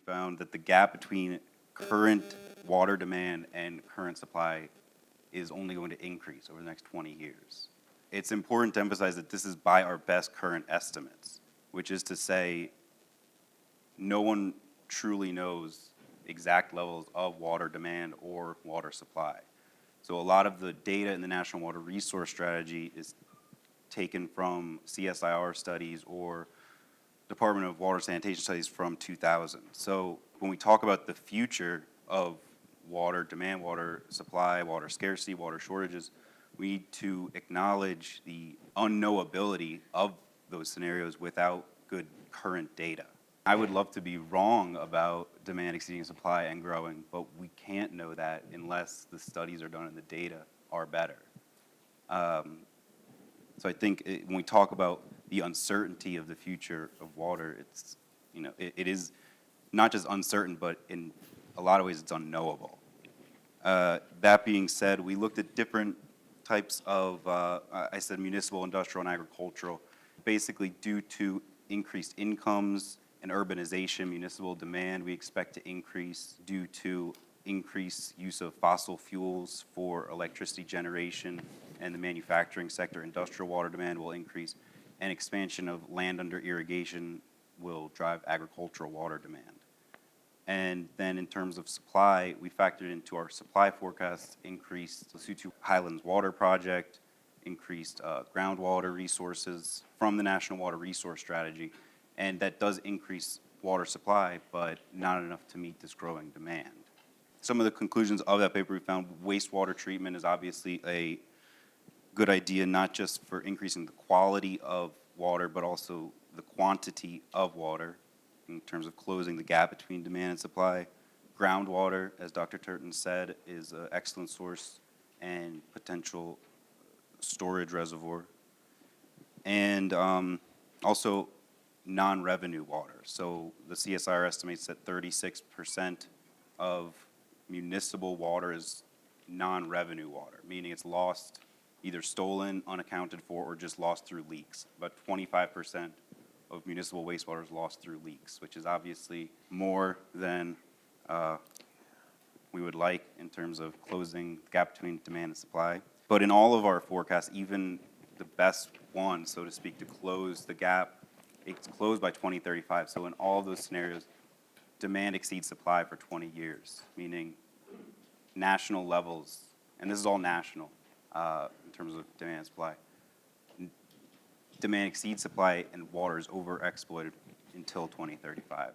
found that the gap between current water demand and current supply is only going to increase over the next 20 years. It's important to emphasize that this is by our best current estimates, which is to say no one truly knows exact levels of water demand or water supply. So a lot of the data in the National Water Resource Strategy is taken from CSIR studies or Department of Water Sanitation studies from 2000. So when we talk about the future of water demand, water supply, water scarcity, water shortages, we need to acknowledge the unknowability of those scenarios without good current data. I would love to be wrong about demand exceeding supply and growing, but we can't know that unless the studies are done and the data are better. So I think when we talk about the uncertainty of the future of water, it's, it is not just uncertain, but in a lot of ways it's unknowable. That being said, we looked at different types of, I said municipal, industrial, and agricultural. Basically, due to increased incomes and urbanization, municipal demand we expect to increase due to increased use of fossil fuels for electricity generation and the manufacturing sector. Industrial water demand will increase, and expansion of land under irrigation will drive agricultural water demand. And then in terms of supply, we factored into our supply forecasts increased Lesotho Highlands Water Project, increased groundwater resources from the National Water Resource Strategy, and that does increase water supply, but not enough to meet this growing demand. Some of the conclusions of that paper, we found wastewater treatment is obviously a good idea, not just for increasing the quality of water, but also the quantity of water in terms of closing the gap between demand and supply. Groundwater, as Dr. Turton said, is an excellent source and potential storage reservoir. And also non-revenue water. So the CSIR estimates that 36% of municipal water is non-revenue water, meaning it's lost, either stolen, unaccounted for, or just lost through leaks. About 25% of municipal wastewater is lost through leaks, which is obviously more than we would like in terms of closing the gap between demand and supply. But in all of our forecasts, even the best one, so to speak, to close the gap, it's closed by 2035. So in all of those scenarios, demand exceeds supply for 20 years, meaning national levels, and this is all national in terms of demand and supply. Demand exceeds supply and water is overexploited until 2035.